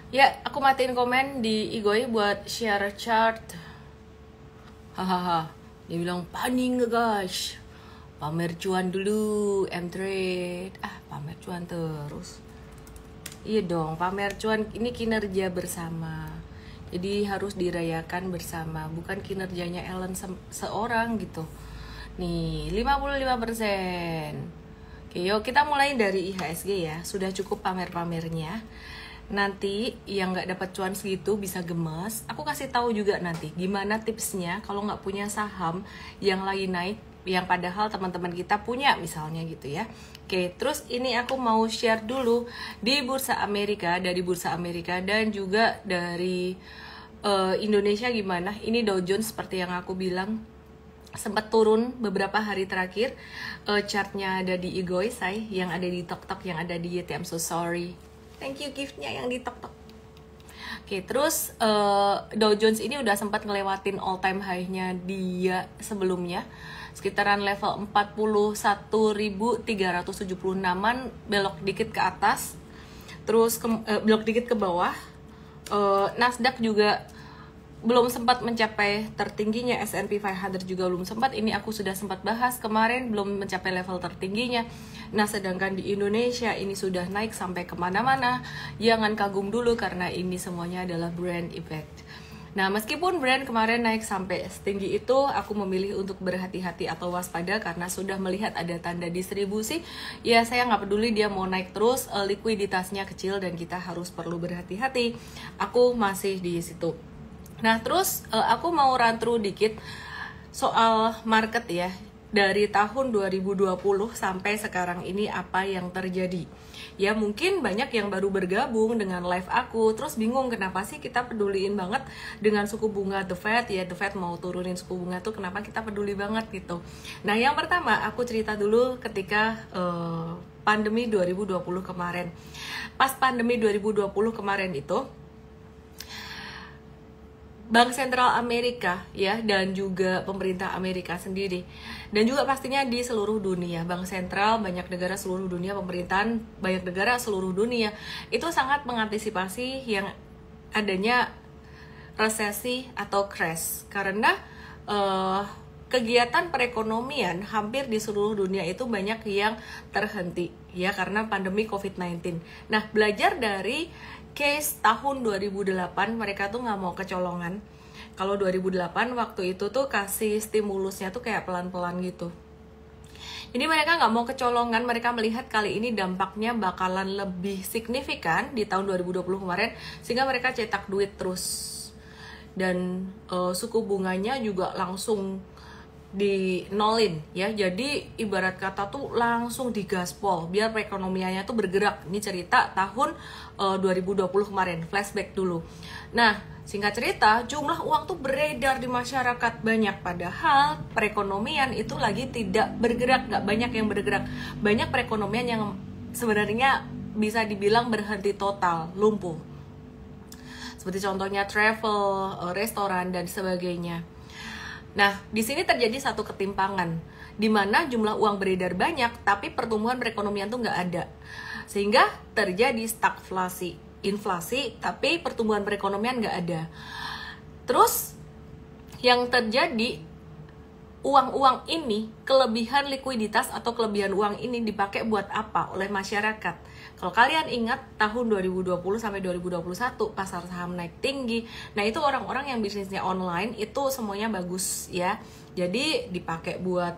Ya, aku matiin komen di Igoi buat share chart. Hahaha. Dia bilang paning nggak guys. Pamer cuan dulu, M-Trade. Pamer cuan terus. Iya dong, pamer cuan ini kinerja bersama. Jadi harus dirayakan bersama, bukan kinerjanya Ellen seorang gitu. Nih, 55%. Oke, yuk kita mulai dari IHSG ya. Sudah cukup pamer-pamernya. Nanti yang nggak dapat cuan segitu bisa gemes. Aku kasih tahu juga nanti gimana tipsnya kalau nggak punya saham yang lagi naik, yang padahal teman-teman kita punya misalnya gitu ya. Oke, terus ini aku mau share dulu di Bursa Amerika, dari Bursa Amerika dan juga dari Indonesia gimana. Ini Dow Jones seperti yang aku bilang sempat turun beberapa hari terakhir. Chartnya ada di Igoi say, yang ada di TokTok, yang ada di YT. I'm so sorry. Thank you giftnya yang di TokTok. Oke, terus Dow Jones ini udah sempat ngelewatin all time high-nya dia sebelumnya, sekitaran level 41.376-an, belok dikit ke atas, terus belok dikit ke bawah. Nasdaq juga belum sempat mencapai tertingginya, S&P 500 juga belum sempat. Ini aku sudah sempat bahas kemarin, belum mencapai level tertingginya. Nah, sedangkan di Indonesia ini sudah naik sampai kemana-mana. Jangan kagum dulu karena ini semuanya adalah brand effect. Nah, meskipun brand kemarin naik sampai setinggi itu, aku memilih untuk berhati-hati atau waspada karena sudah melihat ada tanda distribusi. Ya, saya nggak peduli dia mau naik terus, likuiditasnya kecil dan kita harus perlu berhati-hati. Aku masih di situ. Nah, terus aku mau run through dikit soal market ya. Dari tahun 2020 sampai sekarang ini apa yang terjadi. Ya, mungkin banyak yang baru bergabung dengan live aku, terus bingung kenapa sih kita peduliin banget dengan suku bunga The Fed. Ya, The Fed mau turunin suku bunga tuh kenapa kita peduli banget gitu. Nah, yang pertama aku cerita dulu ketika pandemi 2020 kemarin. Pas pandemi 2020 kemarin itu, Bank Sentral Amerika ya, dan juga pemerintah Amerika sendiri, dan juga pastinya di seluruh dunia, bank sentral banyak negara seluruh dunia, pemerintahan banyak negara seluruh dunia itu sangat mengantisipasi yang adanya resesi atau crash karena kegiatan perekonomian hampir di seluruh dunia itu banyak yang terhenti ya karena pandemi COVID-19. Nah, belajar dari case tahun 2008, mereka tuh nggak mau kecolongan. Kalau 2008 waktu itu tuh kasih stimulusnya tuh kayak pelan-pelan gitu. Jadi mereka nggak mau kecolongan, mereka melihat kali ini dampaknya bakalan lebih signifikan di tahun 2020 kemarin, sehingga mereka cetak duit terus. Dan suku bunganya juga langsung di nolin ya, jadi ibarat kata tuh langsung digaspol biar perekonomiannya tuh bergerak. Ini cerita tahun 2020 kemarin, flashback dulu. Nah, singkat cerita, jumlah uang tuh beredar di masyarakat banyak, padahal perekonomian itu lagi tidak bergerak, nggak banyak yang bergerak. Banyak perekonomian yang sebenarnya bisa dibilang berhenti total, lumpuh, seperti contohnya travel, restoran dan sebagainya. Nah, di sini terjadi satu ketimpangan, di mana jumlah uang beredar banyak, tapi pertumbuhan perekonomian tuh nggak ada. Sehingga terjadi stagflasi, inflasi, tapi pertumbuhan perekonomian nggak ada. Terus, yang terjadi, uang-uang ini, kelebihan likuiditas atau kelebihan uang ini dipakai buat apa oleh masyarakat? Kalau kalian ingat tahun 2020 sampai 2021 pasar saham naik tinggi. Nah, itu orang-orang yang bisnisnya online itu semuanya bagus ya. Jadi dipakai buat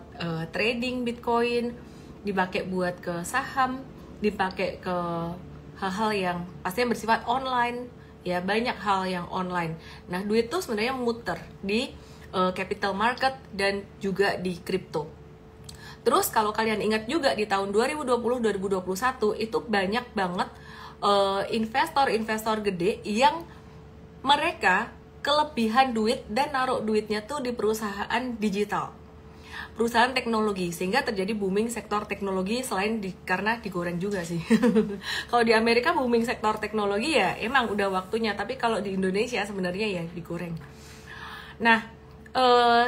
trading Bitcoin, dipakai buat ke saham, dipakai ke hal-hal yang pastinya bersifat online ya, banyak hal yang online. Nah, duit tuh sebenarnya muter di capital market dan juga di kripto. Terus kalau kalian ingat juga di tahun 2020-2021 itu banyak banget investor-investor gede yang mereka kelebihan duit dan naruh duitnya tuh di perusahaan digital, perusahaan teknologi, sehingga terjadi booming sektor teknologi selain karena digoreng juga sih. Kalau di Amerika booming sektor teknologi ya emang udah waktunya, tapi kalau di Indonesia sebenarnya ya digoreng. Nah,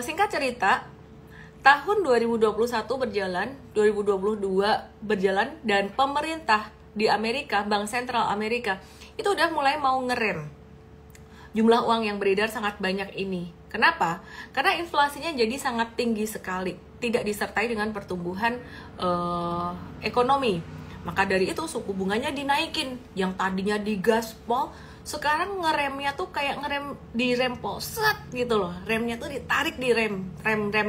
singkat cerita, tahun 2021 berjalan, 2022 berjalan, dan pemerintah di Amerika, Bank Sentral Amerika itu udah mulai mau ngerem jumlah uang yang beredar sangat banyak ini. Kenapa? Karena inflasinya jadi sangat tinggi sekali, tidak disertai dengan pertumbuhan ekonomi. Maka dari itu suku bunganya dinaikin. Yang tadinya digaspol, sekarang ngeremnya tuh kayak ngerem di rempol, set gitu loh. Remnya tuh ditarik di rem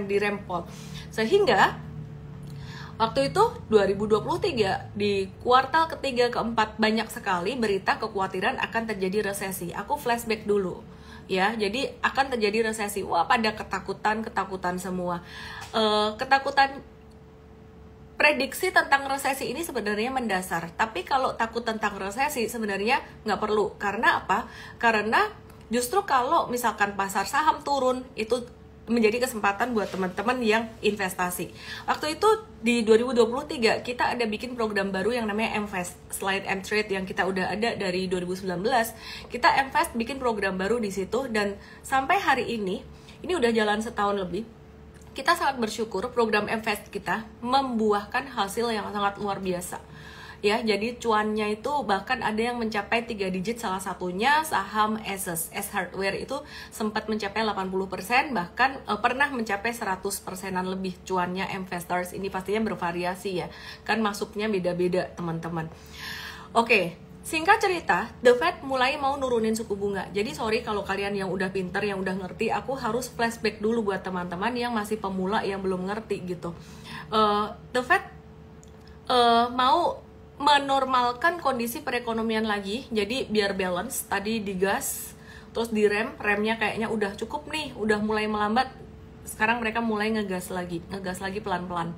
di rempol. Sehingga waktu itu 2023 di kuartal ketiga keempat banyak sekali berita kekhawatiran akan terjadi resesi. Aku flashback dulu ya, jadi akan terjadi resesi. Wah, pada ketakutan semua. Ketakutan prediksi tentang resesi ini sebenarnya mendasar. Tapi kalau takut tentang resesi sebenarnya nggak perlu. Karena apa? Karena justru kalau misalkan pasar saham turun itu menjadi kesempatan buat teman-teman yang investasi. Waktu itu di 2023 kita ada bikin program baru yang namanya MVest. Selain M-Trade yang kita udah ada dari 2019, kita MVest bikin program baru di situ, dan sampai hari ini udah jalan setahun lebih. Kita sangat bersyukur program MVest kita membuahkan hasil yang sangat luar biasa. Ya, jadi cuannya itu bahkan ada yang mencapai 3 digit, salah satunya saham Asus, S Hardware itu sempat mencapai 80%, bahkan pernah mencapai 100%-an lebih cuannya investors. Ini pastinya bervariasi ya, kan masuknya beda-beda teman-teman. Oke, singkat cerita, The Fed mulai mau nurunin suku bunga. Jadi sorry kalau kalian yang udah pinter, yang udah ngerti, aku harus flashback dulu buat teman-teman yang masih pemula, yang belum ngerti gitu. The Fed mau menormalkan kondisi perekonomian lagi, jadi biar balance. Tadi digas, terus remnya kayaknya udah cukup nih, udah mulai melambat. Sekarang mereka mulai ngegas lagi pelan-pelan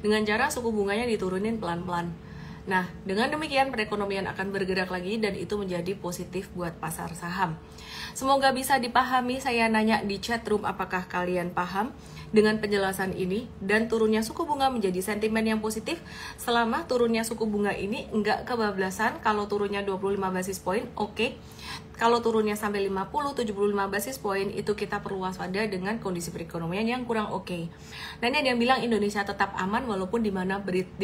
dengan cara suku bunganya diturunin pelan-pelan. Nah, dengan demikian perekonomian akan bergerak lagi dan itu menjadi positif buat pasar saham. Semoga bisa dipahami. Saya nanya di chat room apakah kalian paham dengan penjelasan ini, dan turunnya suku bunga menjadi sentimen yang positif selama turunnya suku bunga ini enggak kebablasan. Kalau turunnya 25 basis point, oke. Kalau turunnya sampai 50-75 basis point, itu kita perlu waspada dengan kondisi perekonomian yang kurang oke. Nah, ini ada yang bilang Indonesia tetap aman walaupun di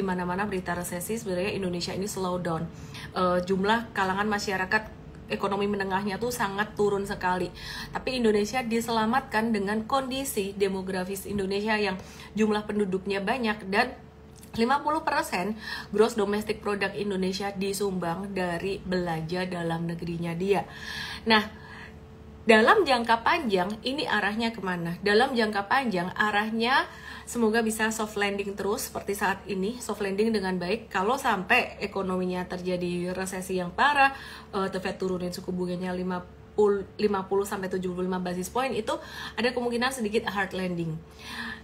mana-mana berita resesi. Sebenarnya Indonesia ini slow down. Jumlah kalangan masyarakat ekonomi menengahnya tuh sangat turun sekali. Tapi Indonesia diselamatkan dengan kondisi demografis Indonesia yang jumlah penduduknya banyak, dan 50% gross domestic product Indonesia disumbang dari belanja dalam negerinya dia. Nah, dalam jangka panjang ini arahnya kemana? Dalam jangka panjang arahnya semoga bisa soft landing terus seperti saat ini, soft landing dengan baik. Kalau sampai ekonominya terjadi resesi yang parah, The Fed turunin suku bunganya 50-75 basis point, itu ada kemungkinan sedikit hard landing.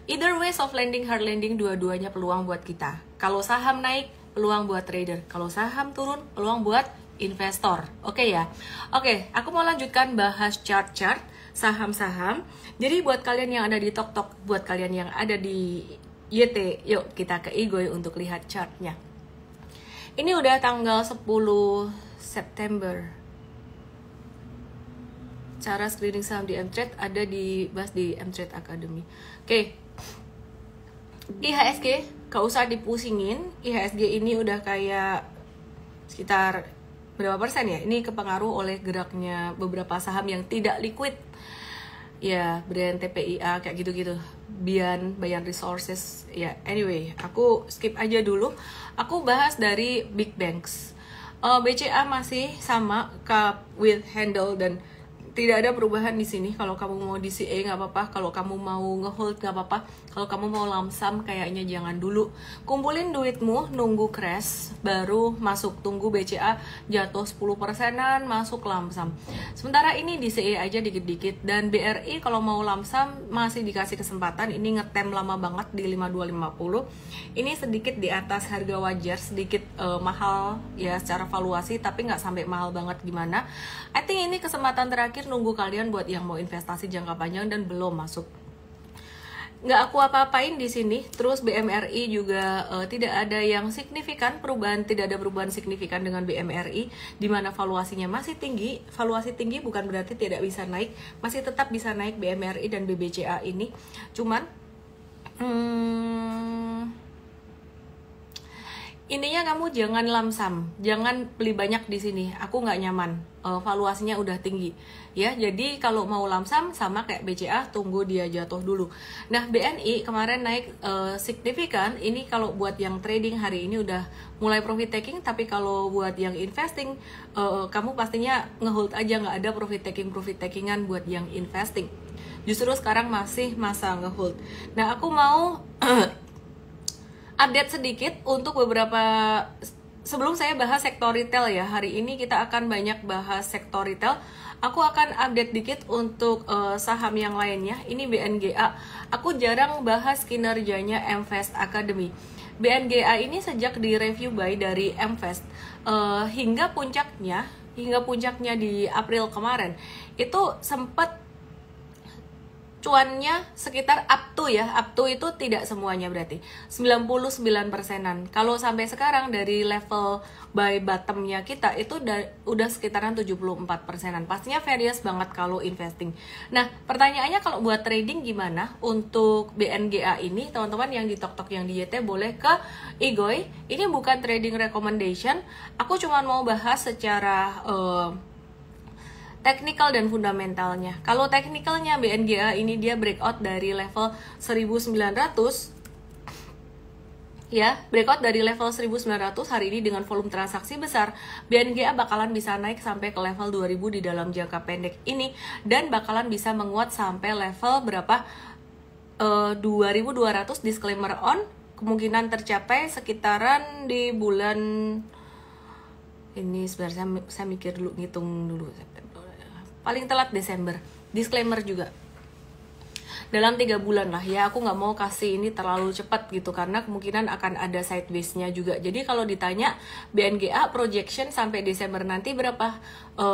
Either way, soft landing, hard landing, dua-duanya peluang buat kita. Kalau saham naik, peluang buat trader. Kalau saham turun, peluang buat investor. Oke ya? Oke, aku mau lanjutkan bahas chart-chart saham-saham. Jadi buat kalian yang ada di TokTok, buat kalian yang ada di YT, yuk kita ke Igoy untuk lihat chartnya. Ini udah tanggal 10 September. Cara screening saham di M-Trade ada bahas di M-Trade Academy. Oke. IHSG, gak usah dipusingin. IHSG ini udah kayak sekitar berapa persen ya? Ini kepengaruh oleh geraknya beberapa saham yang tidak liquid. Ya, brand TPIA kayak gitu-gitu. Bayan Resources. Ya, anyway, aku skip aja dulu. Aku bahas dari big banks. BCA masih sama with handle dan tidak ada perubahan di sini. Kalau kamu mau DCA nggak apa-apa, kalau kamu mau ngehold nggak apa-apa, kalau kamu mau lamsam kayaknya jangan dulu. Kumpulin duitmu, nunggu crash baru masuk, tunggu BCA jatuh 10%-an masuk lamsam. Sementara ini DCA aja dikit-dikit, dan BRI kalau mau lamsam masih dikasih kesempatan. Ini ngetem lama banget di 5250. Ini sedikit di atas harga wajar, sedikit mahal ya secara valuasi, tapi nggak sampai mahal banget gimana. I think ini kesempatan terakhir nunggu kalian buat yang mau investasi jangka panjang dan belum masuk. Nggak aku apa-apain di sini. Terus BMRI juga tidak ada yang signifikan perubahan, tidak ada perubahan signifikan dengan BMRI, di mana valuasinya masih tinggi. Valuasi tinggi bukan berarti tidak bisa naik, masih tetap bisa naik BMRI dan BBCA ini. Cuman Intinya kamu jangan lamsam, jangan beli banyak di sini. Aku nggak nyaman, valuasinya udah tinggi, ya. Jadi kalau mau lamsam sama kayak BCA, tunggu dia jatuh dulu. Nah, BNI kemarin naik signifikan. Ini kalau buat yang trading hari ini udah mulai profit taking, tapi kalau buat yang investing, kamu pastinya ngehold aja, nggak ada profit takingan buat yang investing. Justru sekarang masih masa ngehold. Nah, aku mau update sedikit untuk beberapa, sebelum saya bahas sektor retail ya. Hari ini kita akan banyak bahas sektor retail. Aku akan update dikit untuk saham yang lainnya. Ini BNGA. Aku jarang bahas kinerjanya Mvest Academy. BNGA ini sejak direview by dari Mvest hingga puncaknya di April kemarin itu sempat cuannya sekitar up to itu tidak semuanya, berarti 99%-an. Kalau sampai sekarang dari level buy bottomnya kita itu udah sekitaran 74%-an. Pastinya various banget kalau investing. Nah, pertanyaannya kalau buat trading gimana untuk BNGA ini? Teman-teman yang di TokTok yang di YT boleh ke Igoy. Ini bukan trading recommendation. Aku cuma mau bahas secara teknikal dan fundamentalnya. Kalau teknikalnya BNGA ini dia breakout dari level 1900, ya, breakout dari level 1900 hari ini dengan volume transaksi besar. BNGA bakalan bisa naik sampai ke level 2000 di dalam jangka pendek ini, dan bakalan bisa menguat sampai level berapa? 2200. Disclaimer on, kemungkinan tercapai sekitaran di bulan ini. Sebenarnya saya mikir dulu, ngitung dulu, paling telat Desember. Disclaimer juga dalam 3 bulan lah ya. Aku nggak mau kasih ini terlalu cepat gitu, karena kemungkinan akan ada sideways-nya juga. Jadi kalau ditanya BNGA projection sampai Desember nanti berapa,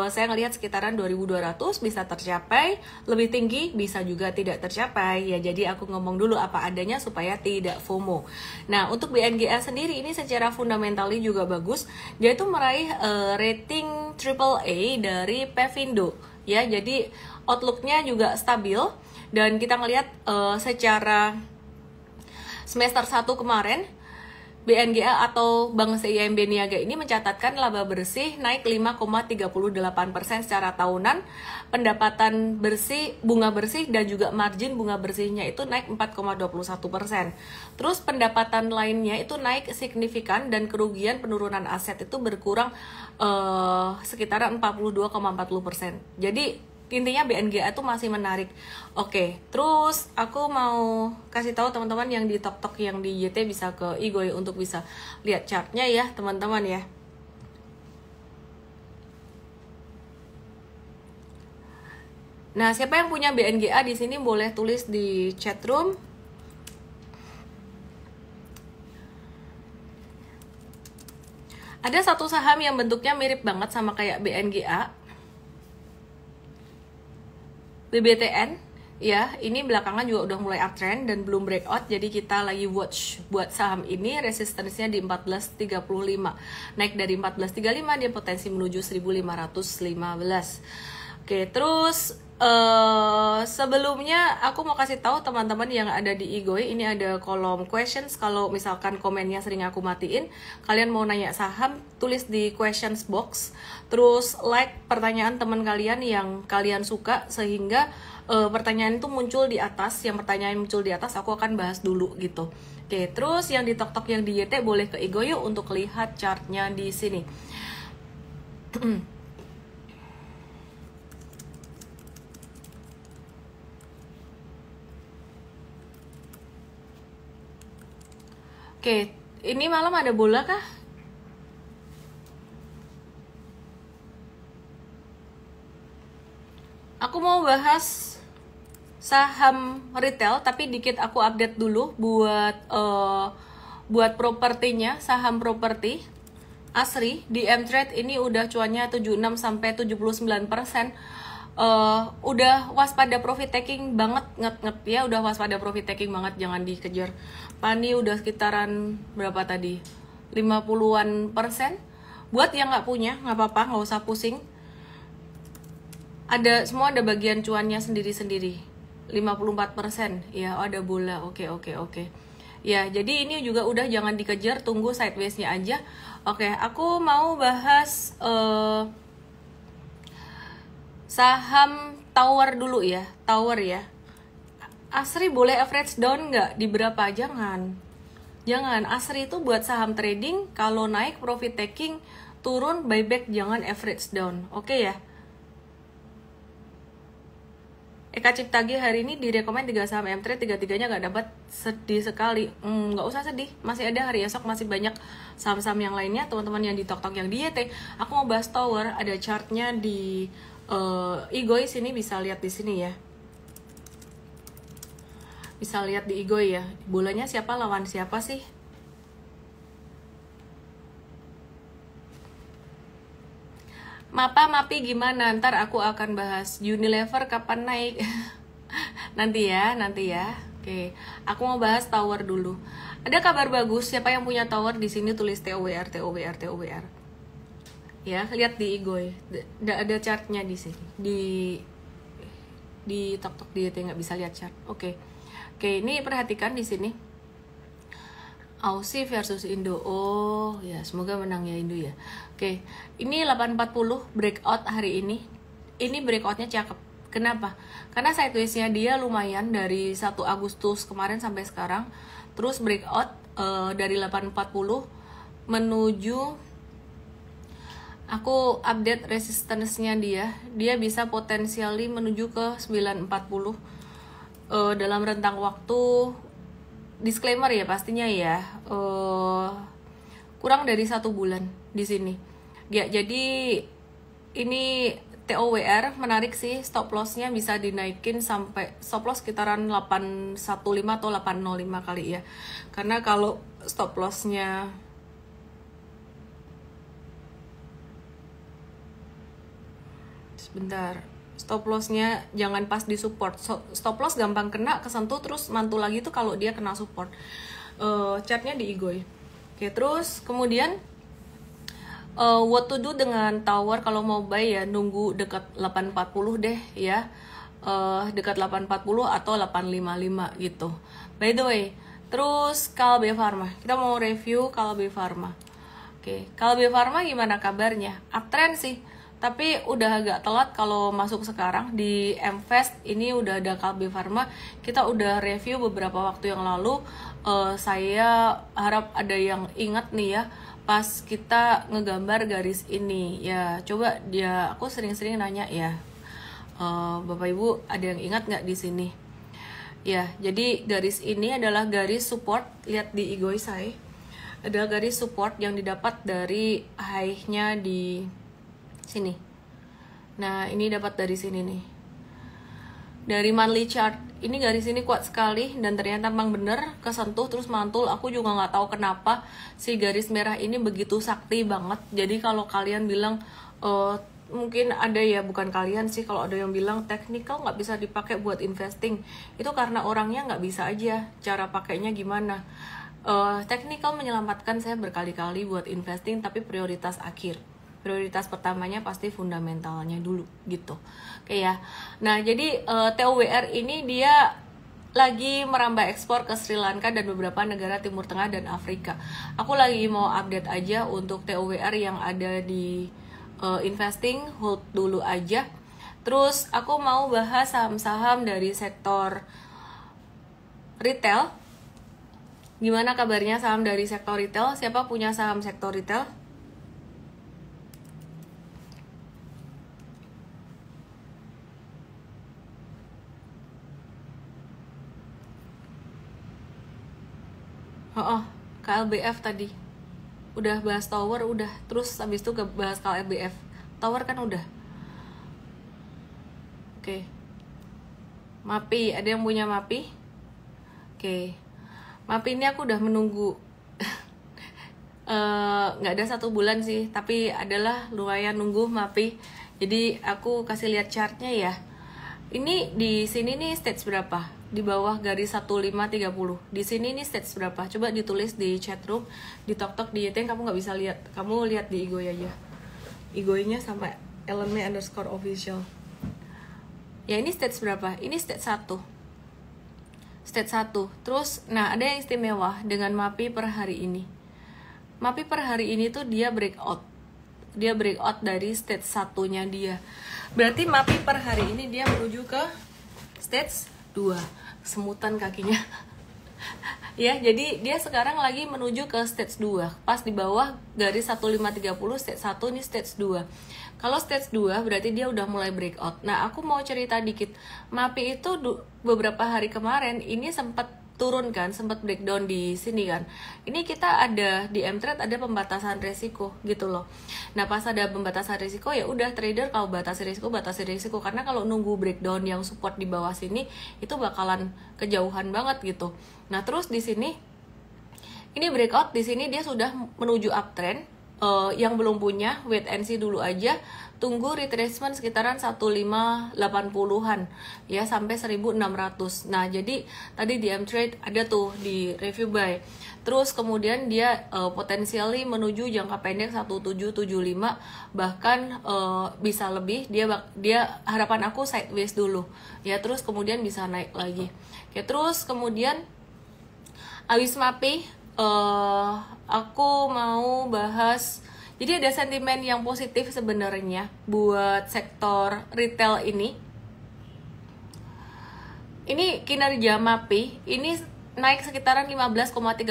saya ngelihat sekitaran 2200 bisa tercapai, lebih tinggi bisa juga tidak tercapai ya. Jadi aku ngomong dulu apa adanya supaya tidak FOMO. Nah, untuk BNGA sendiri ini secara fundamentally juga bagus. Dia itu meraih rating AAA dari Pevindo ya. Jadi outlook-nya juga stabil, dan kita ngelihat secara semester 1 kemarin BNGA atau Bank CIMB Niaga ini mencatatkan laba bersih naik 5,38% secara tahunan, pendapatan bersih, bunga bersih dan juga margin bunga bersihnya itu naik 4,21%. Terus pendapatan lainnya itu naik signifikan, dan kerugian penurunan aset itu berkurang sekitar 42,40%. Jadi intinya BNGA itu masih menarik. Oke, terus aku mau kasih tahu teman-teman yang di TokTok yang di YT bisa ke Igoy untuk bisa lihat chartnya ya teman-teman ya. Nah, siapa yang punya BNGA di sini boleh tulis di chat room. Ada satu saham yang bentuknya mirip banget sama kayak BNGA, BBTN ya. Ini belakangan juga udah mulai uptrend dan belum breakout, jadi kita lagi watch buat saham ini. Resistance-nya di 1435, naik dari 1435 dia potensi menuju 1515. Oke, terus sebelumnya aku mau kasih tahu teman-teman yang ada di Igoy, ini ada kolom questions. Kalau misalkan komennya sering aku matiin, kalian mau nanya saham, tulis di questions box. Terus like pertanyaan teman kalian yang kalian suka, sehingga pertanyaan itu muncul di atas. Yang pertanyaan muncul di atas aku akan bahas dulu gitu. Oke, terus yang di TokTok yang di YT boleh ke Igoy yuk untuk lihat chartnya di sini. Oke, ini malam ada bola kah? Aku mau bahas saham retail, tapi dikit aku update dulu buat propertinya. Saham properti Asri di Mtrade ini udah cuannya 76 sampai 79%. Udah waspada profit taking banget, nget ya, udah waspada profit taking banget, jangan dikejar. Pani udah sekitaran berapa tadi? 50-an persen. Buat yang nggak punya, nggak apa-apa, nggak usah pusing. Semua ada bagian cuannya sendiri-sendiri. 54%, ya ada bola, oke. Ya, jadi ini juga udah jangan dikejar, tunggu sideways-nya aja. Oke, aku mau bahas saham tower dulu ya, tower ya. Asri boleh average down nggak? Di berapa? Jangan. Asri itu buat saham trading, kalau naik profit taking, turun buyback, jangan average down. Oke ya. Eka Ciptagi hari ini direkomend 3 saham M-Trade, 3-3-nya nggak dapat, sedih sekali. Nggak usah sedih, masih ada hari esok, masih banyak saham-saham yang lainnya. Teman-teman yang di Tok yang di YT, aku mau bahas tower, ada chartnya di Igoi sini, bisa lihat di sini ya. Bisa lihat di Igoi ya, bolanya siapa lawan siapa sih? Mapi gimana? Ntar aku akan bahas Unilever kapan naik. nanti ya. Oke, aku mau bahas tower dulu. Ada kabar bagus, siapa yang punya tower di sini tulis TOWR. Ya, lihat di Igoi. Ada chartnya di sini. Di Tok di nggak bisa lihat chart. Oke, ini perhatikan di sini. Aussie versus Indo. Oh ya, semoga menang ya Indo ya. Oke, ini 840 breakout hari ini. Ini breakoutnya cakep. Kenapa? Karena sideways-nya dia lumayan dari 1 Agustus kemarin sampai sekarang. Terus breakout dari 840 menuju, aku update resistance-nya dia bisa potensially menuju ke 940 dalam rentang waktu, disclaimer ya pastinya ya, kurang dari 1 bulan di sini ya. Jadi ini TOWR menarik sih, stop loss-nya bisa dinaikin sampai stop loss sekitaran 815 atau 805 kali ya. Karena kalau stop loss-nya sebentar, stop loss-nya jangan pas di support. Stop loss gampang kena, kesentuh terus mantul lagi tuh kalau dia kena support. Chartnya di Igoi. Oke, terus kemudian what to do dengan tower kalau mau buy ya, nunggu dekat 840 deh ya. Dekat 840 atau 855 gitu. By the way, terus Kalbe Pharma. Kita mau review Kalbe Pharma. Oke, Kalbe Pharma gimana kabarnya? Uptrend sih, tapi udah agak telat kalau masuk sekarang. Di MFest ini udah ada Kalbe Pharma, kita udah review beberapa waktu yang lalu. Saya harap ada yang ingat nih ya, pas kita ngegambar garis ini ya. Coba dia, aku sering-sering nanya ya, Bapak Ibu ada yang ingat nggak di sini ya. Jadi garis ini adalah garis support, lihat di Igoi saya, ada garis support yang didapat dari high-nya di sini. Nah, ini dapat dari sini nih. Dari monthly chart, ini garis ini kuat sekali dan ternyata memang bener kesentuh terus mantul. Aku juga nggak tahu kenapa si garis merah ini begitu sakti banget. Jadi kalau kalian bilang mungkin ada ya, bukan kalian sih, kalau ada yang bilang technical nggak bisa dipakai buat investing, itu karena orangnya nggak bisa aja cara pakainya gimana. Technical menyelamatkan saya berkali-kali buat investing, tapi prioritas akhir. Prioritas pertamanya pasti fundamentalnya dulu gitu. Oke ya. Nah, jadi TOWR ini dia lagi merambah ekspor ke Sri Lanka dan beberapa negara Timur Tengah dan Afrika. Aku lagi mau update aja untuk TOWR yang ada di investing, hold dulu aja. Terus aku mau bahas saham-saham dari sektor retail. Gimana kabarnya saham dari sektor retail? Siapa punya saham sektor retail? KLBF tadi udah bahas tower, udah. Terus habis itu bahas KLBF. Tower kan udah. Oke. Mapi, ada yang punya Mapi? Oke. Mapi ini aku udah menunggu nggak ada 1 bulan sih, tapi adalah lumayan nunggu Mapi. Jadi aku kasih lihat chartnya ya. Ini di sini nih stage berapa? Di bawah garis 1530. Di sini nih stage berapa? Coba ditulis di chat room, di Tok di YT, kamu nggak bisa lihat. Kamu lihat di Igoi aja. Igoinya sama @ellenme_official. Ya, ini stage berapa? Ini stage 1. stage 1. Terus nah ada yang istimewa dengan MAPI per hari ini. MAPI per hari ini tuh dia breakout. Dia breakout dari stage 1-nya dia. Berarti MAPI per hari ini dia menuju ke stage 2. Semutan kakinya. Ya, jadi dia sekarang lagi menuju ke stage 2. Pas di bawah garis 1530 stage 1 ini stage 2. Kalau stage 2 berarti dia udah mulai breakout. Nah, aku mau cerita dikit. MAPI itu beberapa hari kemarin ini sempat turun kan, sempat breakdown di sini kan. Ini kita ada di M-Trade ada pembatasan resiko gitu loh. Nah, pas ada pembatasan resiko ya udah trader kalau batasi resiko karena kalau nunggu breakdown yang support di bawah sini itu bakalan kejauhan banget gitu. Nah, terus di sini ini breakout, di sini dia sudah menuju uptrend. Yang belum punya wait and see dulu aja, tunggu retracement sekitaran 1580-an ya sampai 1600. Nah, jadi tadi di M-Trade ada tuh di review buy. Terus kemudian dia potensially menuju jangka pendek 1775 bahkan bisa lebih. Dia harapan aku sideways dulu. Ya, terus kemudian bisa naik lagi. Ya, terus kemudian abis MAPI aku mau bahas, jadi ada sentimen yang positif sebenarnya buat sektor retail ini. Ini kinerja MAPI ini naik sekitaran 15,38%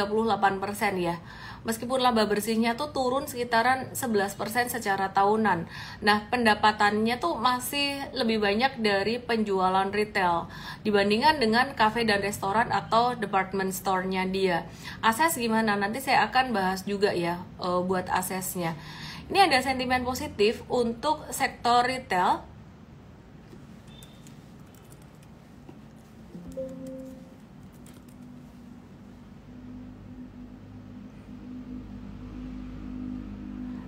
ya. Meskipun laba bersihnya tuh turun sekitaran 11% secara tahunan. Nah, pendapatannya tuh masih lebih banyak dari penjualan retail dibandingkan dengan kafe dan restoran atau department store-nya dia. Akses gimana? Nanti saya akan bahas juga ya buat aksesnya. Ini ada sentimen positif untuk sektor retail.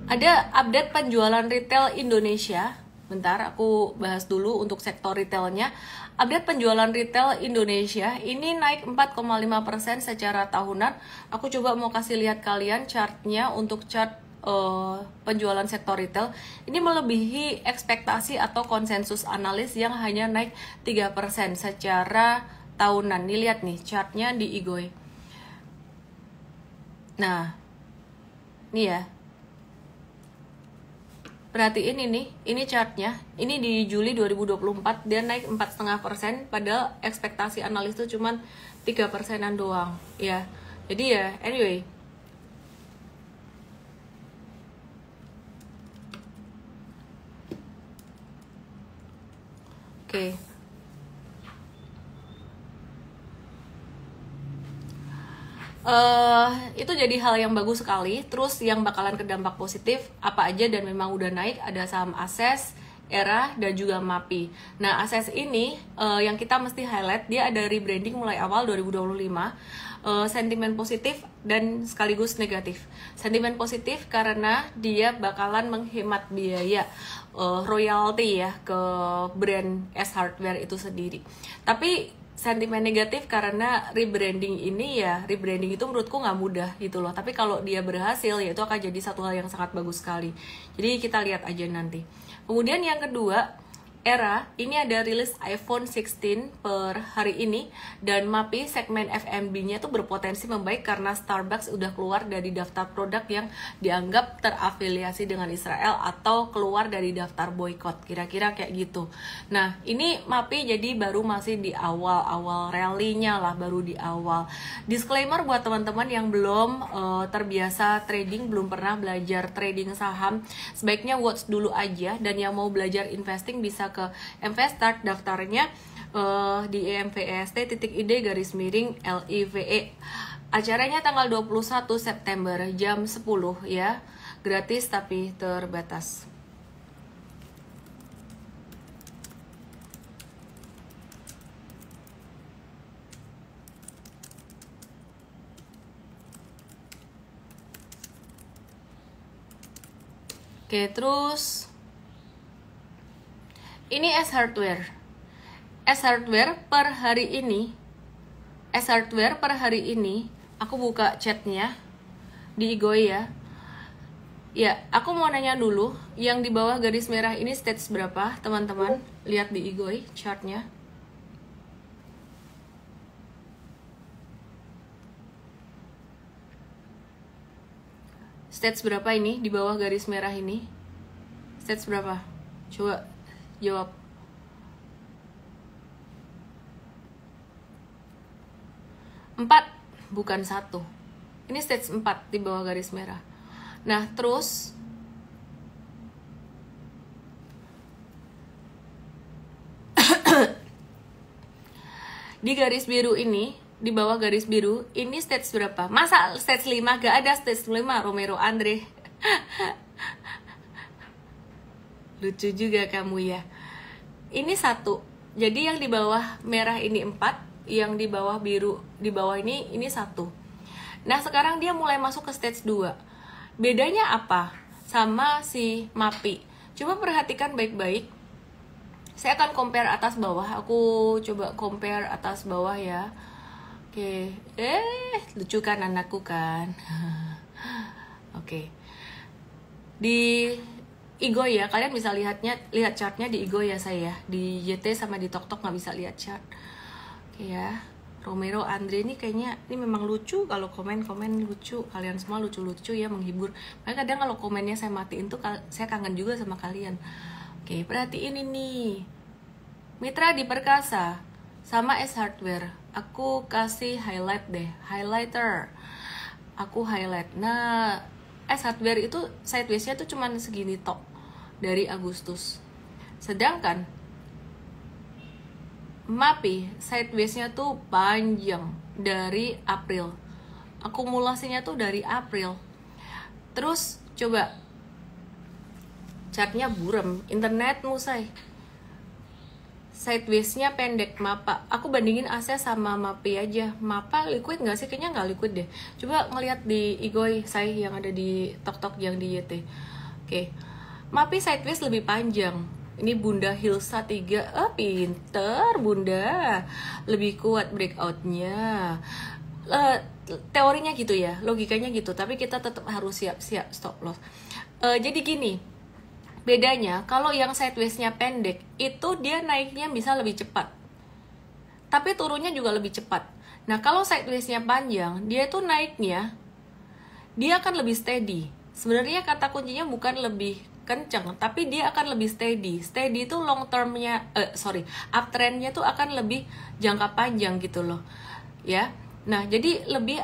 Ada update penjualan retail Indonesia. Bentar, aku bahas dulu untuk sektor retailnya. Update penjualan retail Indonesia ini naik 4,5% secara tahunan. Aku coba mau kasih lihat kalian chartnya untuk chart penjualan sektor retail. Ini melebihi ekspektasi atau konsensus analis yang hanya naik 3% secara tahunan. Nih lihat nih chartnya di Igoy. Nah, nih ya. Perhatiin ini chartnya, ini di Juli 2024 dia naik 4,5%, padahal ekspektasi analis itu cuma 3%-an doang ya. Jadi ya anyway, oke. Itu jadi hal yang bagus sekali. Terus yang bakalan kedampak positif apa aja dan memang udah naik, ada saham Akses, Era, dan juga MAPI. Nah, Akses ini yang kita mesti highlight, dia ada rebranding mulai awal 2025. Sentimen positif dan sekaligus negatif. Sentimen positif karena dia bakalan menghemat biaya royalty ya ke brand S Hardware itu sendiri. Tapi sentimen negatif karena rebranding ini ya, rebranding itu menurutku nggak mudah gitu loh. Tapi kalau dia berhasil ya itu akan jadi satu hal yang sangat bagus sekali. Jadi kita lihat aja nanti. Kemudian yang kedua, Era, ini ada rilis iPhone 16 per hari ini, dan MAPI segmen FMB-nya tuh berpotensi membaik karena Starbucks udah keluar dari daftar produk yang dianggap terafiliasi dengan Israel atau keluar dari daftar boykot, kira-kira kayak gitu. Nah, ini MAPI jadi baru masih di awal-awal rally-nya lah, baru di awal. Disclaimer buat teman-teman yang belum terbiasa trading, belum pernah belajar trading saham, sebaiknya watch dulu aja, dan yang mau belajar investing bisa ke Investstart, daftarnya di emvst.id/LIVE. Acaranya tanggal 21 September jam 10 ya. Gratis tapi terbatas. Oke, terus ini S Hardware. S Hardware per hari ini, aku buka chatnya di Igoy ya. Ya, aku mau nanya dulu, yang di bawah garis merah ini stage berapa, teman-teman? Lihat di Igoy chartnya. Stage berapa ini di bawah garis merah ini? Stage berapa? Coba jawab. Empat, bukan 1. Ini stage 4 di bawah garis merah. Nah, terus di garis biru ini, di bawah garis biru, ini stage berapa? Masa stage 5? Gak ada stage 5, Romero Andre. Lucu juga kamu ya. Ini 1. Jadi yang di bawah merah ini 4, yang di bawah biru, di bawah ini 1. Nah, sekarang dia mulai masuk ke stage 2. Bedanya apa sama si MAPI? Coba perhatikan baik-baik. Saya akan compare atas bawah. Aku coba compare atas bawah ya. Oke. Lucu kan anakku kan? Oke. Di Igo ya, kalian bisa lihat chartnya di Igo ya saya. Di YT sama di TokTok nggak bisa lihat chart. Oke ya. Romero Andre ini kayaknya ini memang lucu, kalau komen lucu, kalian semua lucu-lucu ya, menghibur. Makanya kadang kalau komennya saya matiin tuh saya kangen juga sama kalian. Oke, perhatiin ini. Mitra di Perkasa sama S Hardware. Aku kasih highlight deh, highlighter. Aku highlight. Nah, S Hardware itu sideways-nya tuh cuman segini tok dari Agustus. Sedangkan MAPI sideways-nya tuh panjang dari April. Akumulasinya tuh dari April. Terus coba chartnya buram, internetmu say. Sideways-nya pendek, MAPA. Aku bandingin ASEA sama MAPI aja. MAPA liquid nggak sih? Kayaknya nggak liquid deh. Coba ngeliat di Igoi say yang ada di TokTok yang di YT. Oke. MAPI sideways lebih panjang. Ini Bunda Hilsa 3. Pinter Bunda. Lebih kuat breakout-nya. Teorinya gitu ya, logikanya gitu. Tapi kita tetap harus siap-siap stop loss. Jadi gini, bedanya kalau yang sideways-nya pendek, itu dia naiknya bisa lebih cepat. Tapi turunnya juga lebih cepat. Nah, kalau sideways-nya panjang, dia itu naiknya, dia akan lebih steady. Sebenarnya kata kuncinya bukan lebih kencang, tapi dia akan lebih steady. Steady itu long termnya, uptrendnya tuh akan lebih jangka panjang gitu loh, ya. Nah, jadi lebih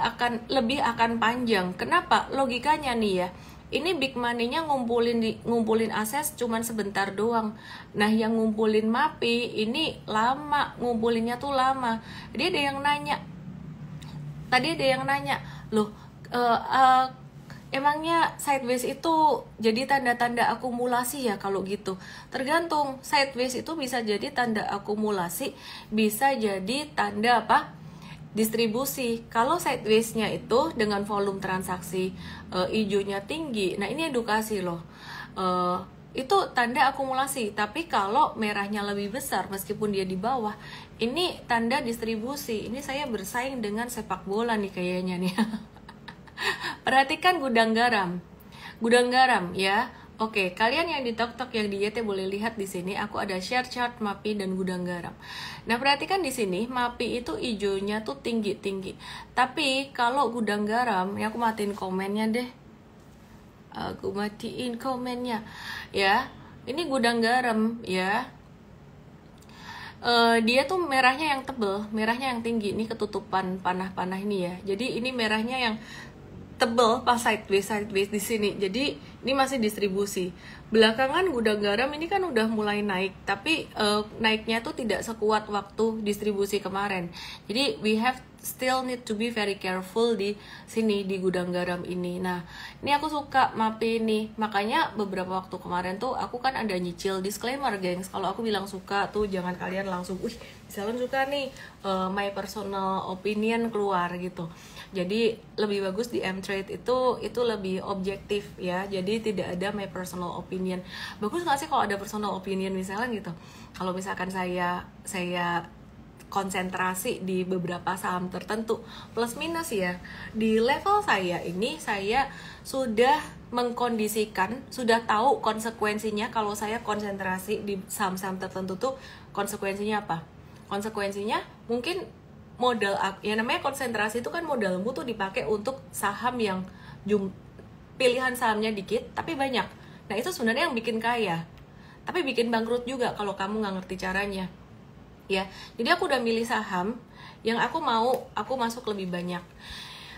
akan panjang. Kenapa? Logikanya nih ya. Ini big money-nya ngumpulin aset cuman sebentar doang. Nah, yang ngumpulin MAPI ini lama, ngumpulinnya tuh lama. Tadi ada yang nanya, loh, emangnya sideways itu jadi tanda-tanda akumulasi ya kalau gitu? Tergantung, sideways itu bisa jadi tanda akumulasi, bisa jadi tanda apa? Distribusi. Kalau sideways-nya itu dengan volume transaksi hijaunya tinggi, nah ini edukasi loh. Itu tanda akumulasi. Tapi kalau merahnya lebih besar meskipun dia di bawah, ini tanda distribusi. Ini saya bersaing dengan sepak bola nih kayaknya nih. Perhatikan gudang garam ya. Oke, kalian yang di TokTok yang di YT boleh lihat di sini. Aku ada share chart MAPI dan gudang garam. Nah, perhatikan di sini MAPI itu hijaunya tuh tinggi. Tapi kalau gudang garam, ya aku matiin komennya deh. Ya. Ini gudang garam ya. Dia tuh merahnya yang tebel, merahnya yang tinggi. Ini ketutupan panah-panah ini ya. Jadi ini merahnya yang tebel pas sideways di sini. Jadi ini masih distribusi. Belakangan gudang garam ini kan udah mulai naik, tapi naiknya tuh tidak sekuat waktu distribusi kemarin. Jadi we have still need to be very careful di sini di gudang garam ini. Nah, ini aku suka MAPI ini. Makanya beberapa waktu kemarin tuh aku kan ada nyicil. Disclaimer gengs, kalau aku bilang suka tuh jangan kalian langsung, misalkan suka nih, my personal opinion keluar gitu. Jadi lebih bagus di M-Trade itu lebih objektif ya. Jadi tidak ada my personal opinion. Bagus gak sih kalau ada personal opinion misalnya gitu. Kalau misalkan saya konsentrasi di beberapa saham tertentu, plus minus ya. Di level saya ini saya sudah mengkondisikan, sudah tahu konsekuensinya kalau saya konsentrasi di saham-saham tertentu tuh konsekuensinya apa? Konsekuensinya mungkin modal, ya namanya konsentrasi itu kan modalmu tuh dipakai untuk saham yang pilihan sahamnya dikit tapi banyak. Nah itu sebenarnya yang bikin kaya, tapi bikin bangkrut juga kalau kamu nggak ngerti caranya ya. Jadi aku udah milih saham yang aku masuk lebih banyak.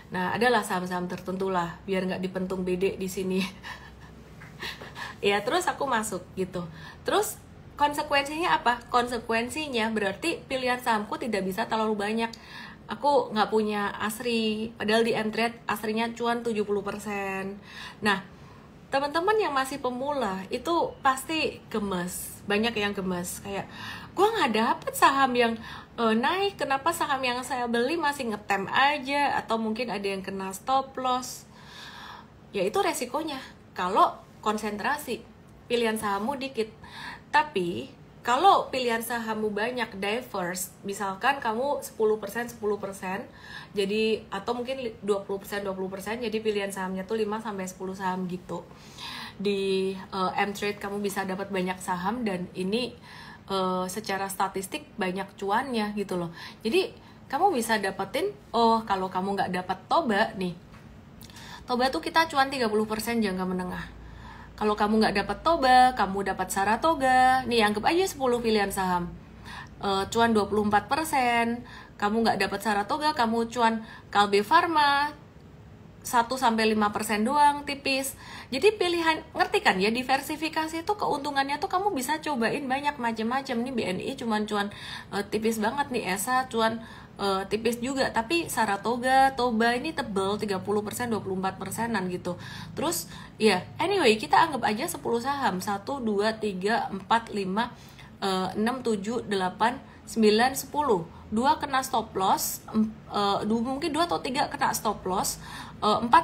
Nah adalah saham-saham tertentu lah, biar nggak dipentung bede di sini. Ya terus aku masuk gitu. Terus konsekuensinya apa? Konsekuensinya berarti pilihan sahamku tidak bisa terlalu banyak. Aku nggak punya ASRI, padahal di Mtrade ASRI-nya cuan 70%. Nah, teman-teman yang masih pemula itu pasti gemes, banyak yang gemes kayak gue nggak dapet saham yang naik, kenapa saham yang saya beli masih ngetem aja, atau mungkin ada yang kena stop loss. Ya itu resikonya kalau konsentrasi, pilihan sahammu dikit. Tapi kalau pilihan sahammu banyak, diverse, misalkan kamu 10%, jadi atau mungkin 20%, jadi pilihan sahamnya tuh 5-10 saham gitu. Di Mtrade kamu bisa dapat banyak saham, dan ini secara statistik banyak cuannya gitu loh. Jadi kamu bisa dapetin, kalau kamu nggak dapat Toba nih, Toba tuh kita cuan 30% jangka menengah. Kalau kamu nggak dapat Toba, kamu dapat Saratoga. Nih anggap aja 10 pilihan saham, cuan 24%. Kamu nggak dapat Saratoga, kamu cuan Kalbe Pharma 1-5% doang, tipis. Jadi pilihan, ngerti kan ya, diversifikasi itu keuntungannya tuh kamu bisa cobain banyak macam-macam. Nih BNI cuman cuan tipis banget nih, ESA cuan tipis juga, tapi Saratoga, Toba ini tebel 30%, 24%-an gitu. Terus ya anyway, kita anggap aja 10 saham, 1, 2, 3, 4, 5, 6, 7, 8, 9, 10. 2 kena stop loss, mungkin 2 atau 3 kena stop loss, 2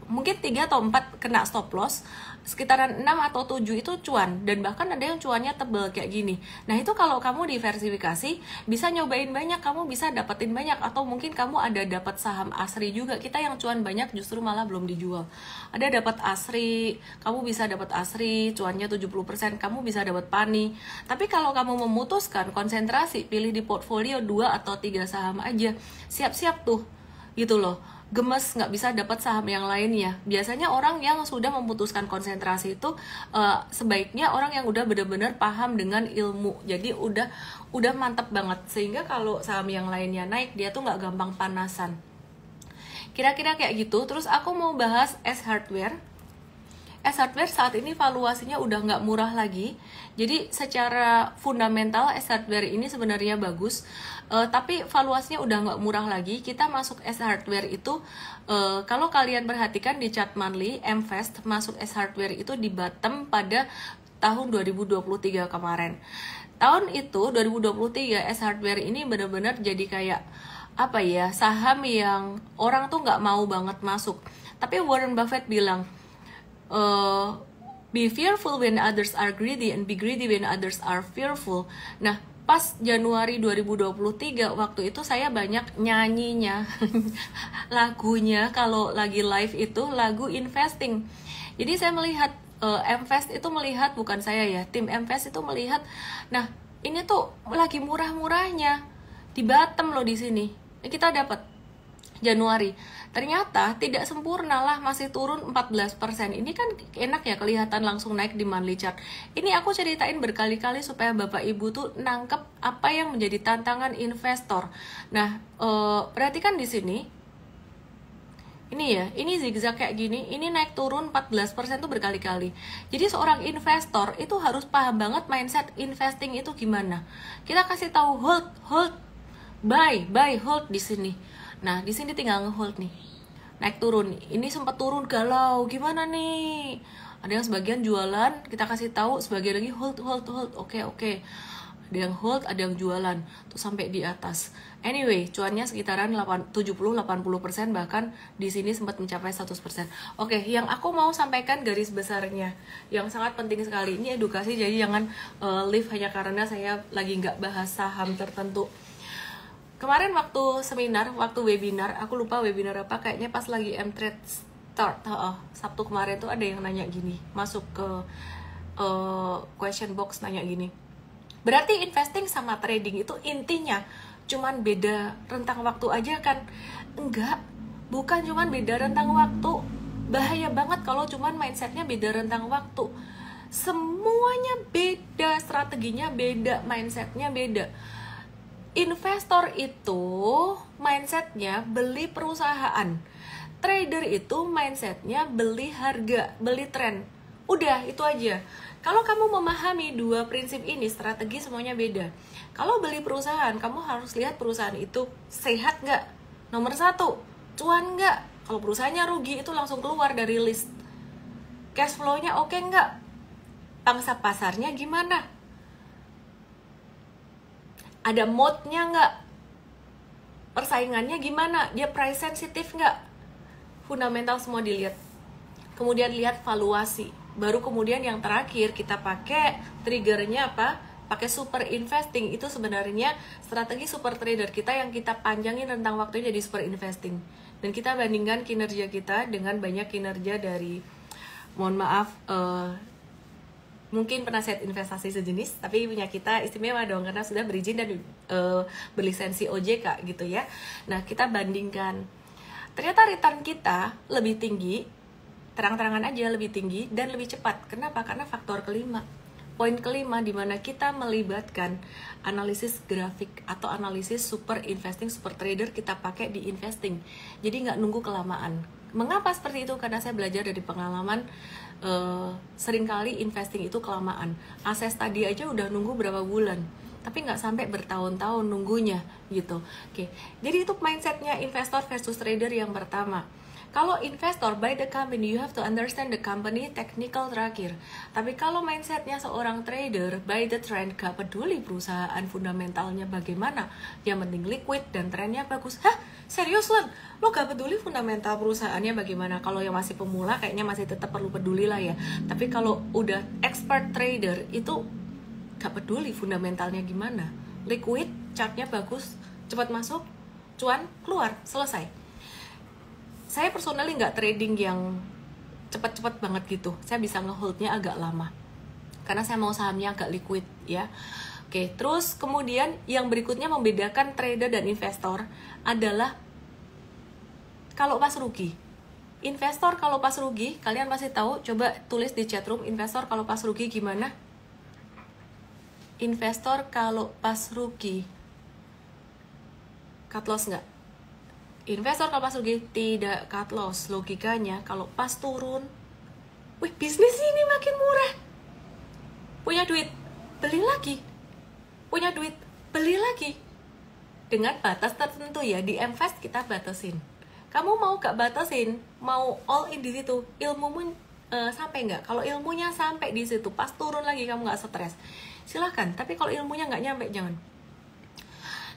mungkin 3 atau 4 kena stop loss, sekitaran 6 atau 7 itu cuan, dan bahkan ada yang cuannya tebel kayak gini. Nah itu kalau kamu diversifikasi, bisa nyobain banyak, kamu bisa dapetin banyak. Atau mungkin kamu ada dapat saham ASRI juga, kita yang cuan banyak justru malah belum dijual. Ada dapat ASRI, kamu bisa dapat ASRI, cuannya 70%, kamu bisa dapat PANI. Tapi kalau kamu memutuskan konsentrasi, pilih di portfolio 2 atau 3 saham aja, siap-siap tuh gitu loh, gemes nggak bisa dapat saham yang lainnya. Biasanya orang yang sudah memutuskan konsentrasi itu sebaiknya orang yang udah benar-benar paham dengan ilmu, jadi udah mantep banget, sehingga kalau saham yang lainnya naik dia tuh nggak gampang panasan. Kira-kira kayak gitu. Terus aku mau bahas S Hardware. S Hardware saat ini valuasinya udah nggak murah lagi. Jadi secara fundamental S Hardware ini sebenarnya bagus, tapi valuasinya udah nggak murah lagi. Kita masuk S Hardware itu, kalau kalian perhatikan di chart monthly, MFAST masuk S Hardware itu di bottom pada tahun 2023 kemarin. Tahun itu 2023 S Hardware ini benar-benar jadi kayak apa ya, saham yang orang tuh nggak mau banget masuk. Tapi Warren Buffett bilang, be fearful when others are greedy and be greedy when others are fearful. Nah, pas Januari 2023 waktu itu saya banyak nyanyinya lagunya kalau lagi live itu lagu investing. Jadi saya melihat MFAST itu melihat, bukan saya ya, tim MFAST itu melihat, nah ini tuh lagi murah-murahnya di bottom loh di sini. Kita dapat Januari. Ternyata tidak sempurna lah, masih turun 14%. Ini kan enak ya, kelihatan langsung naik di monthly chart. Ini aku ceritain berkali-kali supaya Bapak Ibu tuh nangkep apa yang menjadi tantangan investor. Nah, perhatikan di sini. Ini ya, ini zigzag kayak gini, ini naik turun 14% tuh berkali-kali. Jadi seorang investor itu harus paham banget mindset investing itu gimana. Kita kasih tahu hold, buy, hold di sini. Nah, di sini tinggal nge-hold nih. Naik turun. Ini sempat turun galau. Gimana nih? Ada yang sebagian jualan, kita kasih tahu, sebagian lagi hold. Oke. Ada yang hold, ada yang jualan. Tuh sampai di atas. Anyway, cuannya sekitaran 70-80%, bahkan di sini sempat mencapai 100%. Oke, yang aku mau sampaikan garis besarnya yang sangat penting sekali. Ini edukasi, jadi jangan leave hanya karena saya lagi nggak bahas saham tertentu. Kemarin waktu seminar, waktu webinar, aku lupa webinar apa, kayaknya pas lagi Mtrade start, Sabtu kemarin tuh ada yang nanya gini, masuk ke question box nanya gini, berarti investing sama trading itu intinya cuman beda rentang waktu aja kan? Enggak, bukan cuman beda rentang waktu, Bahaya banget kalau cuman mindsetnya beda rentang waktu. Semuanya beda, strateginya beda, mindsetnya beda. Investor itu mindsetnya beli perusahaan. Trader itu mindsetnya beli harga, beli tren. Udah, itu aja. Kalau kamu memahami dua prinsip ini, strategi semuanya beda. Kalau beli perusahaan, kamu harus lihat perusahaan itu sehat nggak? Nomor satu, cuan nggak? Kalau perusahaannya rugi, itu langsung keluar dari list. Cash flow-nya oke nggak? Pangsa pasarnya gimana? Ada moat-nya nggak? Persaingannya gimana? Dia price sensitive nggak? Fundamental semua dilihat. Kemudian lihat valuasi. Baru kemudian yang terakhir kita pakai triggernya apa? Pakai super investing. Itu sebenarnya strategi super trader kita yang kita panjangin rentang waktunya jadi super investing. Dan kita bandingkan kinerja kita dengan banyak kinerja dari, mohon maaf, mungkin penasihat investasi sejenis, tapi punya kita istimewa dong karena sudah berizin dan berlisensi OJK gitu ya. Nah, kita bandingkan. Ternyata return kita lebih tinggi, terang-terangan aja lebih tinggi dan lebih cepat. Kenapa? Karena faktor kelima. Poin kelima di mana kita melibatkan analisis grafik atau analisis super investing, super trader kita pakai di investing. Jadi nggak nunggu kelamaan. Mengapa seperti itu? Karena saya belajar dari pengalaman seringkali investing itu kelamaan. Akses tadi aja udah nunggu berapa bulan, tapi nggak sampai bertahun-tahun nunggunya gitu. Oke, jadi itu mindsetnya investor versus trader yang pertama. Kalau investor buy the company, you have to understand the company technical terakhir. Tapi kalau mindsetnya seorang trader buy the trend, gak peduli perusahaan fundamentalnya bagaimana, yang penting liquid dan trennya bagus. Hah? Serius Lan? Lo gak peduli fundamental perusahaannya bagaimana? Kalau yang masih pemula kayaknya masih tetap perlu peduli lah ya. Tapi kalau udah expert trader itu gak peduli fundamentalnya gimana, liquid, chartnya bagus, cepat masuk, cuan, keluar, selesai. Saya personally nggak trading yang cepat-cepat banget gitu. Saya bisa ngeholdnya agak lama karena saya mau sahamnya agak liquid ya. Oke, terus kemudian yang berikutnya membedakan trader dan investor adalah kalau pas rugi. Investor kalau pas rugi, kalian pasti tahu, coba tulis di chatroom, investor kalau pas rugi gimana? Investor kalau pas rugi cut loss nggak? Investor kalau pas rugi tidak cut loss. Logikanya kalau pas turun, wih bisnis ini makin murah, punya duit beli lagi, punya duit beli lagi, dengan batas tertentu ya. Di Mfast kita batasin. Kamu mau gak batasin, mau all in di situ, ilmumu sampai nggak? Kalau ilmunya sampai di situ, pas turun lagi kamu nggak stres, silahkan. Tapi kalau ilmunya nggak nyampe, jangan.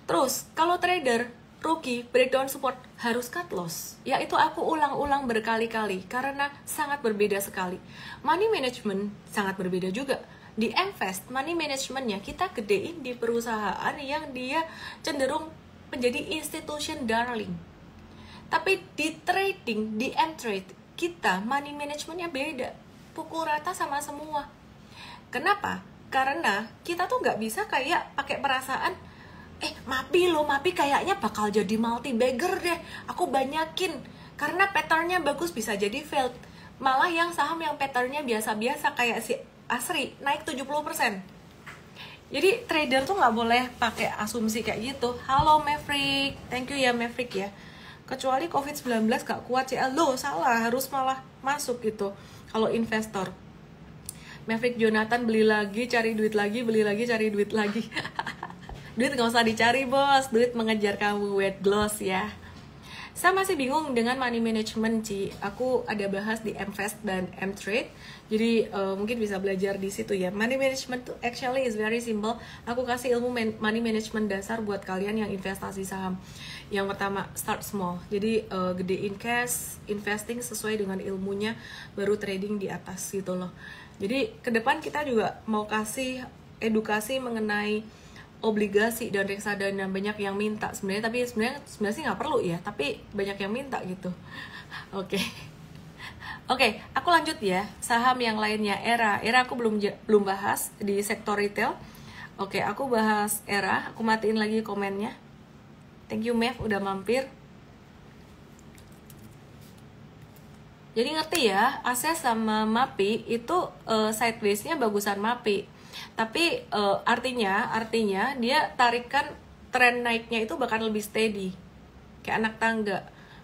Terus kalau trader rugi, breakdown support, harus cut loss. Ya itu aku ulang-ulang berkali-kali karena sangat berbeda sekali. Money management sangat berbeda juga. Di Mfast, money managementnya kita gedein di perusahaan yang dia cenderung menjadi institution darling. Tapi di trading, di M-Trade, kita money managementnya beda. Pukul rata sama semua. Kenapa? Karena kita tuh nggak bisa kayak pakai perasaan, Mapi kayaknya bakal jadi multi bagger deh, aku banyakin karena patternnya bagus, bisa jadi failed. Malah yang saham yang patternnya biasa-biasa kayak si Asri naik 70%. Jadi trader tuh nggak boleh pakai asumsi kayak gitu. Halo Maverick, thank you ya Maverick ya. Kecuali COVID-19 gak kuat sih, lo salah, harus malah masuk gitu. Kalau investor Maverick Jonathan beli lagi, cari duit lagi, beli lagi, cari duit lagi. Duit gak usah dicari bos, duit mengejar kamu, weight loss ya. Saya masih bingung dengan money management Ci. Aku ada bahas di Mfast dan M-Trade, jadi mungkin bisa belajar di situ ya. Money management tuh actually is very simple. Aku kasih ilmu money management dasar buat kalian yang investasi saham. Yang pertama, start small. Jadi gedein cash, investing sesuai dengan ilmunya, baru trading di atas gitu loh. Jadi ke depan kita juga mau kasih edukasi mengenai obligasi dan reksadana. Banyak yang minta sebenarnya, tapi sebenarnya sih nggak perlu ya, tapi banyak yang minta gitu. Oke, aku lanjut ya. Saham yang lainnya, Era aku belum bahas di sektor retail. Oke, aku bahas Era. Aku matiin lagi komennya. Thank you Mev udah mampir. Jadi ngerti ya, ASES sama MAPI itu sideways-nya bagusan MAPI. Tapi artinya dia tarikan tren naiknya itu bakal lebih steady. Kayak anak tangga.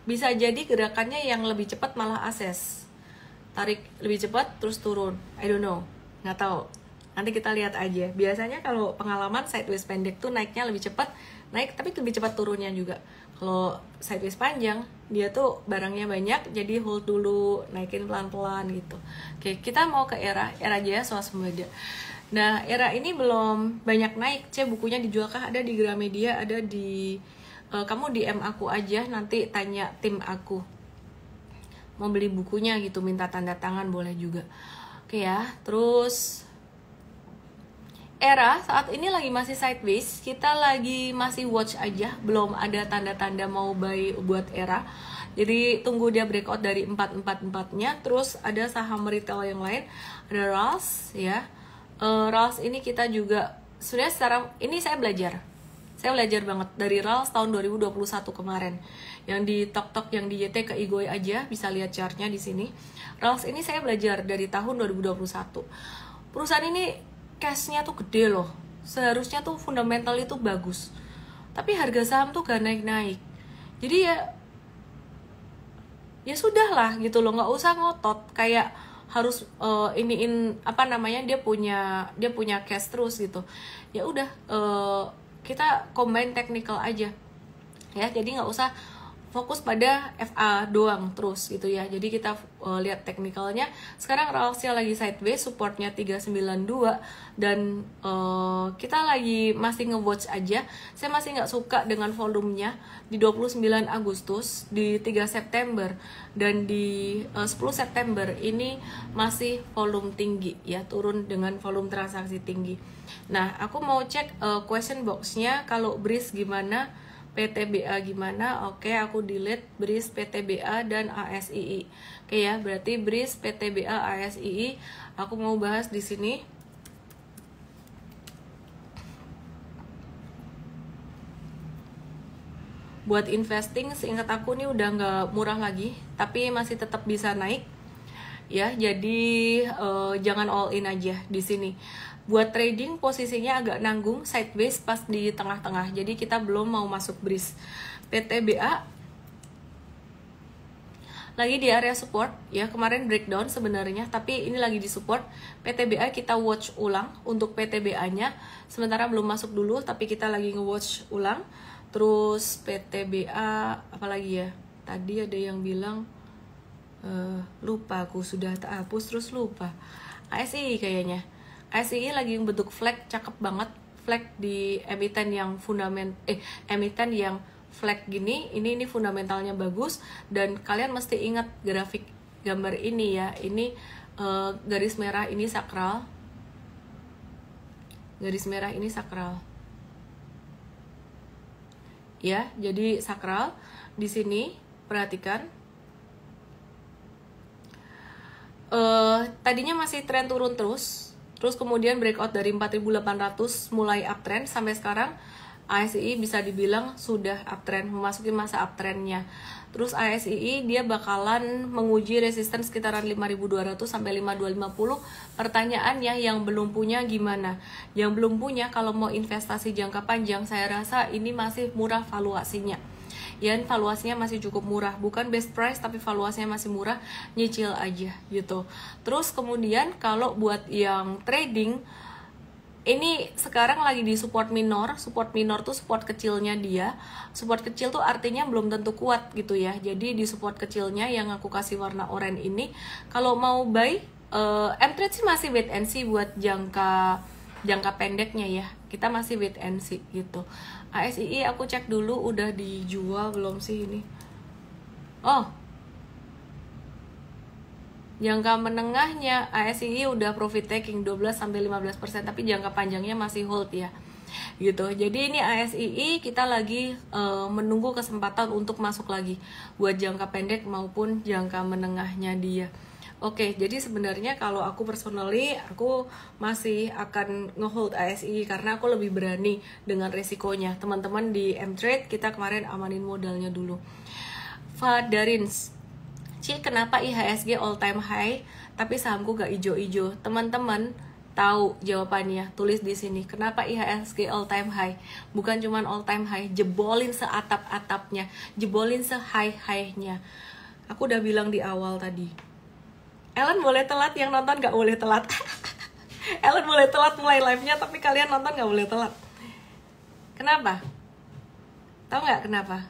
Bisa jadi gerakannya yang lebih cepat malah ASES. Tarik lebih cepat terus turun. I don't know. Nggak tahu. Nanti kita lihat aja. Biasanya kalau pengalaman sideways pendek tuh naiknya lebih cepat, naik tapi lebih cepat turunnya juga. Kalau sideways panjang, dia tuh barangnya banyak, jadi hold dulu, naikin pelan-pelan gitu. Oke, kita mau ke era aja ya, swasembada. Nah, era ini belum banyak naik. Bukunya dijual kah? Ada di Gramedia, ada di kamu DM aku aja, nanti tanya tim aku. Mau beli bukunya gitu, minta tanda tangan boleh juga. Oke ya, terus era saat ini lagi masih sideways, kita lagi masih watch aja, belum ada tanda-tanda mau buy buat era. Jadi tunggu dia breakout dari 444-nya. Terus ada saham retail yang lain, ada RALS ya. RALS ini kita juga sebenarnya sekarang ini saya belajar banget dari RALS tahun 2021 kemarin. Yang di Tok yang di YT ke Igoy aja bisa lihat chartnya di sini. RALS ini saya belajar dari tahun 2021. Perusahaan ini cashnya tuh gede loh, seharusnya tuh fundamental itu bagus, tapi harga saham tuh gak naik-naik. Jadi ya sudahlah gitu loh, nggak usah ngotot kayak harus dia punya cash terus gitu. Ya udah, kita combine technical aja ya, jadi nggak usah fokus pada FA doang terus gitu ya. Jadi kita lihat teknikalnya. Sekarang RALS-nya lagi sideways, supportnya 392 dan kita lagi masih nge-watch aja. Saya masih nggak suka dengan volumenya di 29 Agustus, di 3 September dan di 10 September ini masih volume tinggi ya, turun dengan volume transaksi tinggi. Nah, aku mau cek question box-nya, kalau BRIS gimana, PTBA gimana. Oke, aku delete BRIS, PTBA, dan ASII. Oke ya, berarti BRIS, PTBA, ASII aku mau bahas di sini. Buat investing, seingat aku nih udah nggak murah lagi, tapi masih tetap bisa naik ya. Jadi jangan all in aja di sini. Buat trading posisinya agak nanggung, sideways pas di tengah-tengah. Jadi kita belum mau masuk BRIS. PTBA lagi di area support ya, kemarin breakdown sebenarnya, tapi ini lagi di support. PTBA kita watch ulang untuk PTBA-nya. Sementara belum masuk dulu, tapi kita lagi nge-watch ulang. Terus PTBA apalagi ya? Tadi ada yang bilang lupa, aku sudah tak hapus terus lupa. ASI kayaknya. ASI lagi bentuk flag, cakep banget. Flag di emiten yang emiten yang flag gini, ini fundamentalnya bagus. Dan kalian mesti ingat grafik gambar ini ya. Ini garis merah ini sakral. Garis merah ini sakral. Ya, jadi sakral di sini perhatikan. Tadinya masih tren turun terus kemudian breakout dari 4.800 mulai uptrend sampai sekarang. ASI bisa dibilang sudah uptrend, memasuki masa uptrendnya. Terus ASI dia bakalan menguji resisten sekitaran 5.200 sampai 5.250. Pertanyaannya, yang belum punya gimana? Yang belum punya, kalau mau investasi jangka panjang, saya rasa ini masih murah valuasinya. Ya, valuasinya masih cukup murah, bukan best price tapi valuasinya masih murah, nyicil aja gitu. Terus kemudian kalau buat yang trading, ini sekarang lagi di support minor. Support minor tuh support kecilnya dia. Support kecil tuh artinya belum tentu kuat gitu ya. Jadi di support kecilnya yang aku kasih warna oranye ini, kalau mau buy, M-Trade sih masih wait and see buat jangka pendeknya ya. Kita masih wait and see gitu. ASII aku cek dulu udah dijual belum sih ini. Oh, jangka menengahnya ASII udah profit taking 12-15%, tapi jangka panjangnya masih hold ya gitu. Jadi ini ASII kita lagi menunggu kesempatan untuk masuk lagi buat jangka pendek maupun jangka menengahnya dia. Oke, jadi sebenarnya kalau aku personally, aku masih akan ngehold ASI karena aku lebih berani dengan resikonya. Teman-teman di M-Trade, kita kemarin amanin modalnya dulu. Fadarins, Ci, kenapa IHSG all time high tapi sahamku gak ijo-ijo? Teman-teman tahu jawabannya, tulis di sini. Kenapa IHSG all time high? Bukan cuma all time high, jebolin seatap-atapnya, jebolin se-high-high-nya. Aku udah bilang di awal tadi. Ellen boleh telat, yang nonton gak boleh telat. Ellen boleh telat mulai live-nya, tapi kalian nonton gak boleh telat. Kenapa? Tahu nggak kenapa?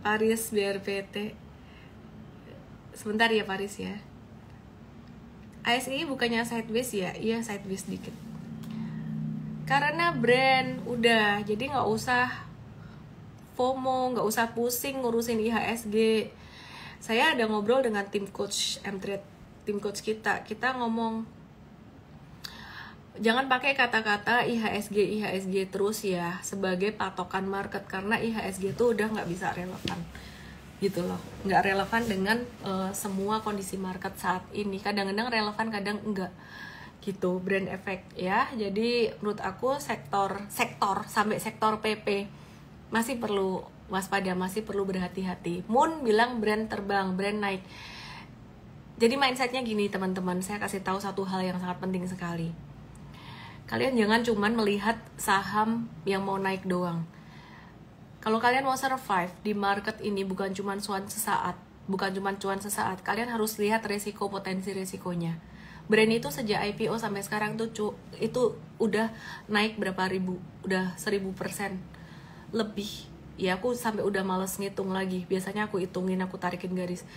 Paris BRPT. Sebentar ya Paris ya. ASI bukannya sideways ya? Iya sideways dikit. Karena brand udah, jadi nggak usah FOMO, nggak usah pusing ngurusin IHSG. Saya ada ngobrol dengan tim coach M-Trade, tim coach kita ngomong, jangan pakai kata-kata IHSG terus ya sebagai patokan market, karena IHSG itu udah nggak bisa relevan gitu loh, nggak relevan dengan semua kondisi market saat ini. Kadang-kadang relevan, kadang enggak gitu, brand effect ya. Jadi menurut aku sektor sampai sektor PP masih perlu waspada, masih perlu berhati-hati. Moon bilang brand terbang, brand naik. Jadi mindsetnya gini teman-teman, saya kasih tahu satu hal yang sangat penting sekali. Kalian jangan cuman melihat saham yang mau naik doang. Kalau kalian mau survive di market ini bukan cuma cuan sesaat, kalian harus lihat resiko, potensi resikonya. Brand itu sejak IPO sampai sekarang tuh itu udah naik berapa ribu, udah 1000% lebih. Ya aku sampai udah males ngitung lagi. Biasanya aku hitungin, aku tarikin garis.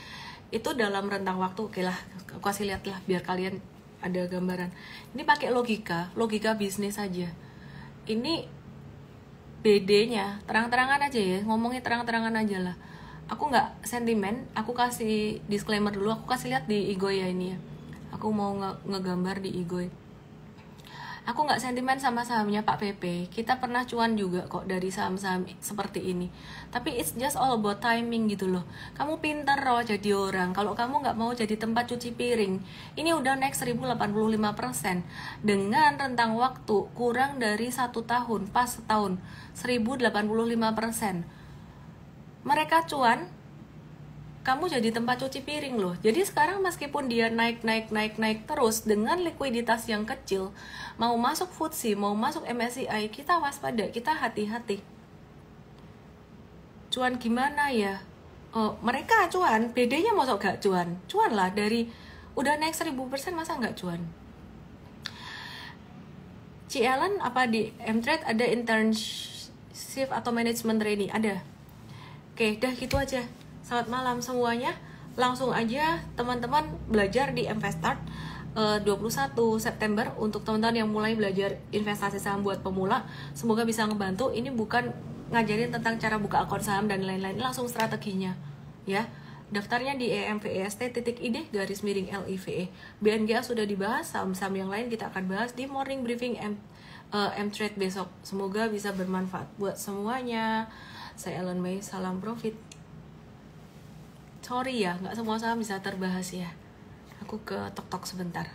Itu dalam rentang waktu, oke lah, aku kasih lihat lah biar kalian ada gambaran. Ini pakai logika bisnis aja. Ini BD-nya terang-terangan aja ya, ngomongnya terang-terangan aja lah. Aku nggak sentimen, aku kasih disclaimer dulu, aku kasih lihat di Igoy ya ini ya. Aku mau ngegambar di Igoy. Aku nggak sentimen sama sahamnya Pak PP. Kita pernah cuan juga kok dari saham-saham seperti ini. Tapi it's just all about timing gitu loh. Kamu pinter loh jadi orang. Kalau kamu nggak mau jadi tempat cuci piring, ini udah naik 1085% dengan rentang waktu kurang dari 1 tahun, pas setahun 1085%. Mereka cuan, kamu jadi tempat cuci piring loh. Jadi sekarang meskipun dia naik terus dengan likuiditas yang kecil, mau masuk FTSE, mau masuk MSCI, kita waspada, kita hati-hati. Cuan gimana ya? Mereka cuan, BD-nya masuk gak cuan? Cuan lah, dari udah naik 1000% masa gak cuan? Ci Ellen, apa di M-Trade ada internship atau management training? Ada. Oke, dah gitu aja. Selamat malam semuanya. Langsung aja teman-teman belajar di Investart 21 September untuk teman-teman yang mulai belajar investasi saham buat pemula. Semoga bisa ngebantu. Ini bukan ngajarin tentang cara buka akun saham dan lain-lain, langsung strateginya ya. Daftarnya di emvest.id/LIVE. BNGA sudah dibahas, saham-saham yang lain kita akan bahas di morning briefing M-Trade besok. Semoga bisa bermanfaat buat semuanya. Saya Ellen May, salam profit. Sorry ya, nggak semua saham bisa terbahas ya. Aku ke tok-tok sebentar.